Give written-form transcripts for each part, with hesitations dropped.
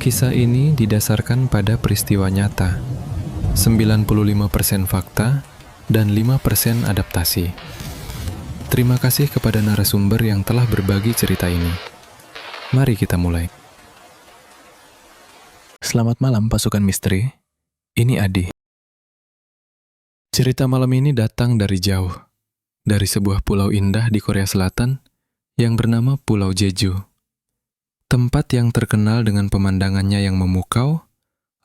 Kisah ini didasarkan pada peristiwa nyata, 95% fakta dan 5% adaptasi. Terima kasih kepada narasumber yang telah berbagi cerita ini. Mari kita mulai. Selamat malam pasukan misteri, ini Adi. Cerita malam ini datang dari jauh, dari sebuah pulau indah di Korea Selatan yang bernama Pulau Jeju. Tempat yang terkenal dengan pemandangannya yang memukau,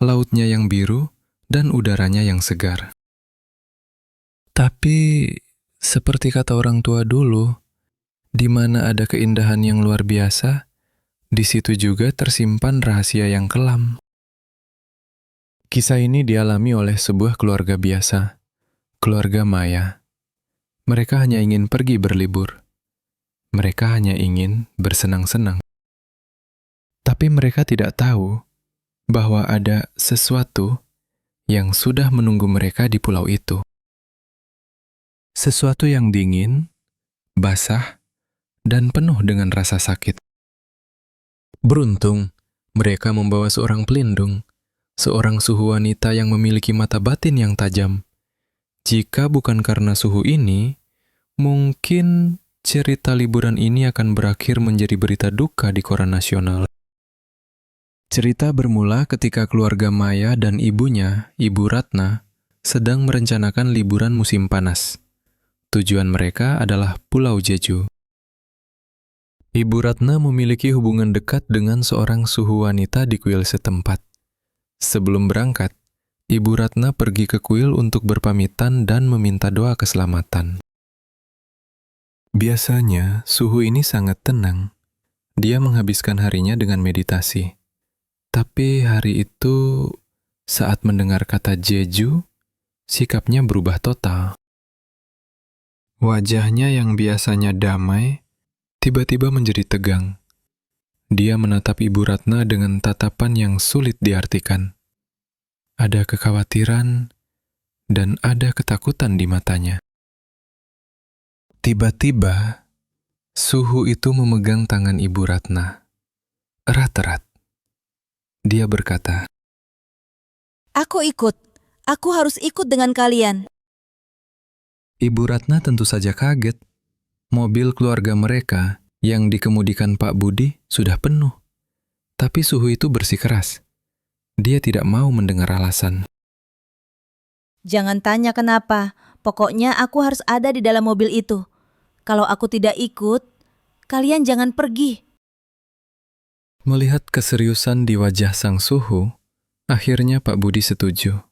lautnya yang biru, dan udaranya yang segar. Tapi, seperti kata orang tua dulu, di mana ada keindahan yang luar biasa, di situ juga tersimpan rahasia yang kelam. Kisah ini dialami oleh sebuah keluarga biasa, keluarga Maya. Mereka hanya ingin pergi berlibur. Mereka hanya ingin bersenang-senang. Tapi mereka tidak tahu bahwa ada sesuatu yang sudah menunggu mereka di pulau itu. Sesuatu yang dingin, basah, dan penuh dengan rasa sakit. Beruntung, mereka membawa seorang pelindung, seorang suhu wanita yang memiliki mata batin yang tajam. Jika bukan karena suhu ini, mungkin cerita liburan ini akan berakhir menjadi berita duka di koran nasional. Cerita bermula ketika keluarga Maya dan ibunya, Ibu Ratna, sedang merencanakan liburan musim panas. Tujuan mereka adalah Pulau Jeju. Ibu Ratna memiliki hubungan dekat dengan seorang suhu wanita di kuil setempat. Sebelum berangkat, Ibu Ratna pergi ke kuil untuk berpamitan dan meminta doa keselamatan. Biasanya, suhu ini sangat tenang. Dia menghabiskan harinya dengan meditasi. Tapi hari itu, saat mendengar kata Jeju, sikapnya berubah total. Wajahnya yang biasanya damai, tiba-tiba menjadi tegang. Dia menatap Ibu Ratna dengan tatapan yang sulit diartikan. Ada kekhawatiran dan ada ketakutan di matanya. Tiba-tiba, suhu itu memegang tangan Ibu Ratna. Erat-erat. Dia berkata, "Aku ikut. Aku harus ikut dengan kalian." Ibu Ratna tentu saja kaget. Mobil keluarga mereka yang dikemudikan Pak Budi sudah penuh. Tapi suhu itu bersikeras. Dia tidak mau mendengar alasan. "Jangan tanya kenapa. Pokoknya aku harus ada di dalam mobil itu. Kalau aku tidak ikut, kalian jangan pergi." Melihat keseriusan di wajah sang suhu, akhirnya Pak Budi setuju.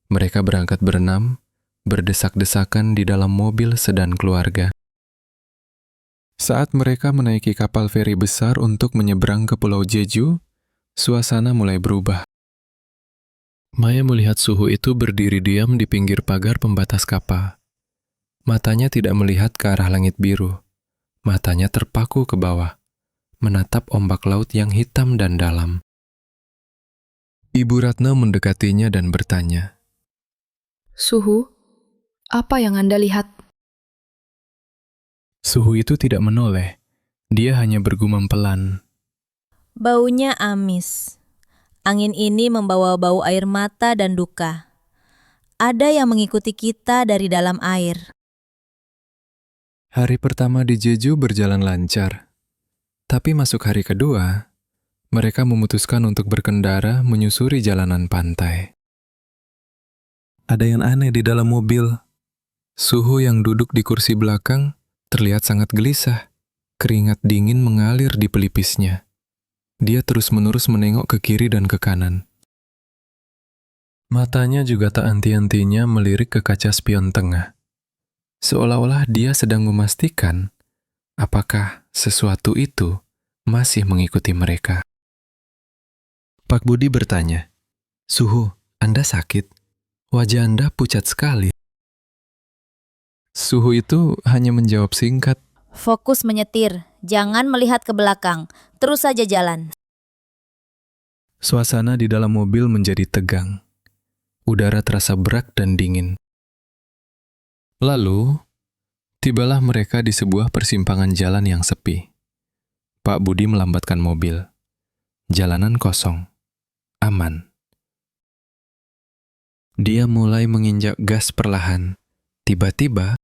Mereka berangkat berenam, berdesak-desakan di dalam mobil sedan keluarga. Saat mereka menaiki kapal feri besar untuk menyeberang ke Pulau Jeju, suasana mulai berubah. Maya melihat suhu itu berdiri diam di pinggir pagar pembatas kapal. Matanya tidak melihat ke arah langit biru. Matanya terpaku ke bawah, menatap ombak laut yang hitam dan dalam. Ibu Ratna mendekatinya dan bertanya, "Suhu, apa yang Anda lihat?" Suhu itu tidak menoleh. Dia hanya bergumam pelan. Baunya amis. Angin ini membawa bau air mata dan duka. Ada yang mengikuti kita dari dalam air. Hari pertama di Jeju berjalan lancar. Tapi masuk hari kedua, mereka memutuskan untuk berkendara menyusuri jalanan pantai. Ada yang aneh di dalam mobil. Suhu yang duduk di kursi belakang terlihat sangat gelisah. Keringat dingin mengalir di pelipisnya. Dia terus-menerus menengok ke kiri dan ke kanan. Matanya juga tak henti-hentinya melirik ke kaca spion tengah. Seolah-olah dia sedang memastikan apakah sesuatu itu masih mengikuti mereka. Pak Budi bertanya, "Suhu, Anda sakit? Wajah Anda pucat sekali." Suhu itu hanya menjawab singkat, Fokus menyetir, jangan melihat ke belakang. Terus saja jalan. Suasana di dalam mobil menjadi tegang. Udara terasa berat dan dingin. Lalu, tibalah mereka di sebuah persimpangan jalan yang sepi. Pak Budi melambatkan mobil. Jalanan kosong. Aman. Dia mulai menginjak gas perlahan. Tiba-tiba,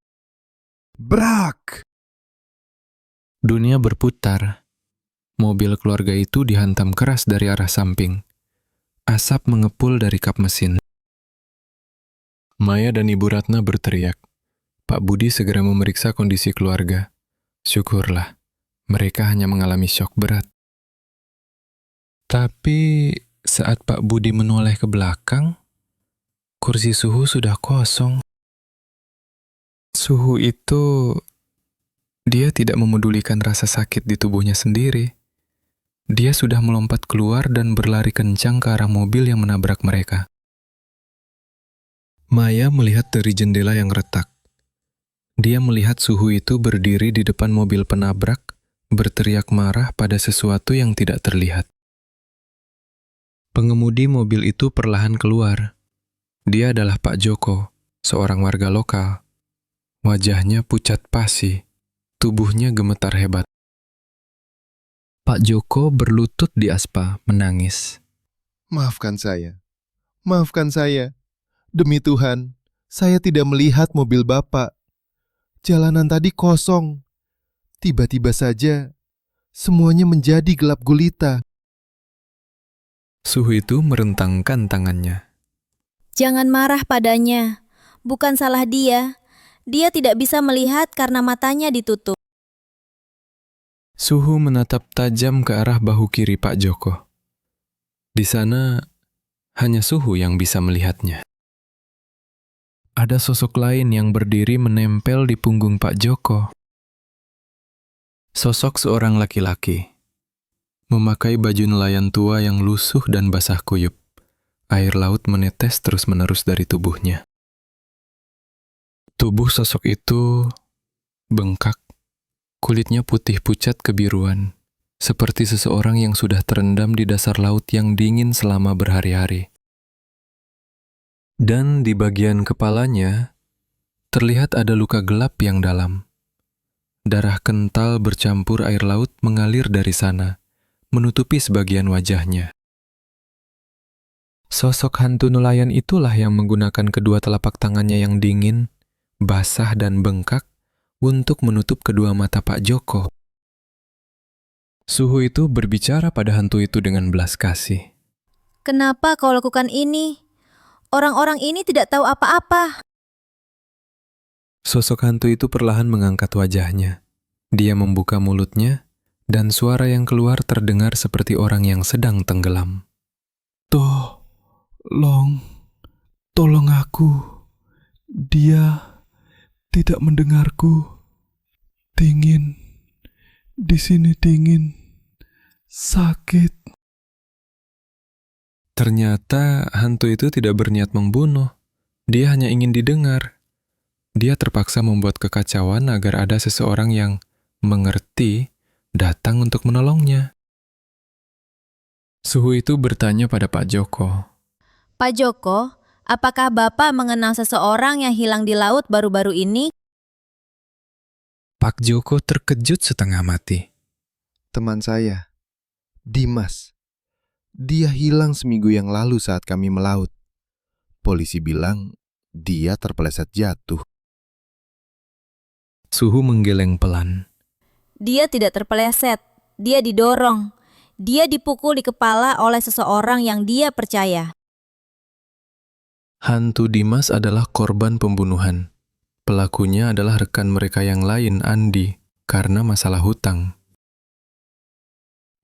Brak! dunia berputar. Mobil keluarga itu dihantam keras dari arah samping. Asap mengepul dari kap mesin. Maya dan Ibu Ratna berteriak. Pak Budi segera memeriksa kondisi keluarga. Syukurlah, mereka hanya mengalami syok berat. Tapi saat Pak Budi menoleh ke belakang, kursi Suhu sudah kosong. Suhu itu, dia tidak memedulikan rasa sakit di tubuhnya sendiri. Dia sudah melompat keluar dan berlari kencang ke arah mobil yang menabrak mereka. Maya melihat dari jendela yang retak. Dia melihat Suhu itu berdiri di depan mobil penabrak, berteriak marah pada sesuatu yang tidak terlihat. Pengemudi mobil itu perlahan keluar. Dia adalah Pak Joko, seorang warga lokal. Wajahnya pucat pasi, tubuhnya gemetar hebat. Pak Joko berlutut di aspal, menangis. Maafkan saya. Maafkan saya. Demi Tuhan, saya tidak melihat mobil Bapak. Jalanan tadi kosong. Tiba-tiba saja, semuanya menjadi gelap gulita. Suhu itu merentangkan tangannya. Jangan marah padanya. Bukan salah dia. Dia tidak bisa melihat karena matanya ditutup. Suhu menatap tajam ke arah bahu kiri Pak Joko. Di sana, hanya Suhu yang bisa melihatnya. Ada sosok lain yang berdiri menempel di punggung Pak Joko. Sosok seorang laki-laki. Memakai baju nelayan tua yang lusuh dan basah kuyup. Air laut menetes terus-menerus dari tubuhnya. Tubuh sosok itu bengkak. Kulitnya putih pucat kebiruan, seperti seseorang yang sudah terendam di dasar laut yang dingin selama berhari-hari. Dan di bagian kepalanya, terlihat ada luka gelap yang dalam. Darah kental bercampur air laut mengalir dari sana, menutupi sebagian wajahnya. Sosok hantu nelayan itulah yang menggunakan kedua telapak tangannya yang dingin, basah dan bengkak untuk menutup kedua mata Pak Joko. Suhu itu berbicara pada hantu itu dengan belas kasih. Kenapa kau lakukan ini? Orang-orang ini tidak tahu apa-apa. Sosok hantu itu perlahan mengangkat wajahnya. Dia membuka mulutnya, dan suara yang keluar terdengar seperti orang yang sedang tenggelam. Tolong aku. Dia tidak mendengarku. Dingin. Di sini dingin. Sakit. Ternyata hantu itu tidak berniat membunuh. Dia hanya ingin didengar. Dia terpaksa membuat kekacauan agar ada seseorang yang mengerti datang untuk menolongnya. Suhu itu bertanya pada Pak Joko. Pak Joko, apakah Bapak mengenal seseorang yang hilang di laut baru-baru ini? Pak Joko terkejut setengah mati. Teman saya, Dimas. Dia hilang seminggu yang lalu saat kami melaut. Polisi bilang dia terpeleset jatuh. Suhu menggeleng pelan. Dia tidak terpeleset. Dia didorong. Dia dipukul di kepala oleh seseorang yang dia percaya. Hantu Dimas adalah korban pembunuhan. Pelakunya adalah rekan mereka yang lain, Andi, karena masalah hutang.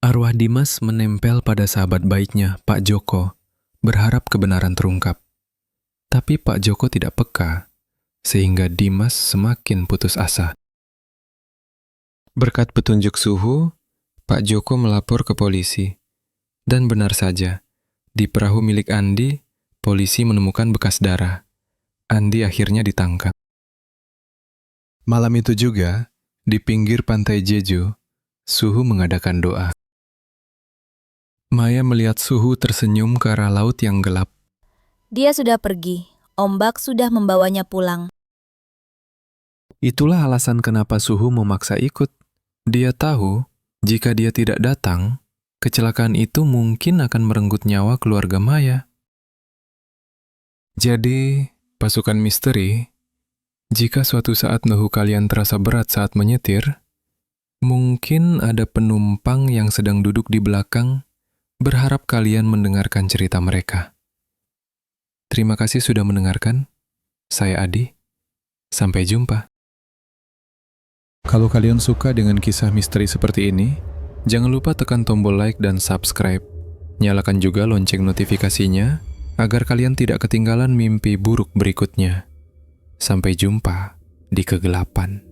Arwah Dimas menempel pada sahabat baiknya, Pak Joko, berharap kebenaran terungkap. Tapi Pak Joko tidak peka, sehingga Dimas semakin putus asa. Berkat petunjuk Suhu, Pak Joko melapor ke polisi. Dan benar saja, di perahu milik Andi, polisi menemukan bekas darah. Andi akhirnya ditangkap. Malam itu juga, di pinggir pantai Jeju, Suhu mengadakan doa. Maya melihat Suhu tersenyum ke arah laut yang gelap. Dia sudah pergi. Ombak sudah membawanya pulang. Itulah alasan kenapa Suhu memaksa ikut. Dia tahu, jika dia tidak datang, kecelakaan itu mungkin akan merenggut nyawa keluarga Maya. Jadi, pasukan misteri, jika suatu saat bahu kalian terasa berat saat menyetir, mungkin ada penumpang yang sedang duduk di belakang, berharap kalian mendengarkan cerita mereka. Terima kasih sudah mendengarkan. Saya Adi. Sampai jumpa. Kalau kalian suka dengan kisah misteri seperti ini, jangan lupa tekan tombol like dan subscribe. Nyalakan juga lonceng notifikasinya agar kalian tidak ketinggalan mimpi buruk berikutnya. Sampai jumpa di kegelapan.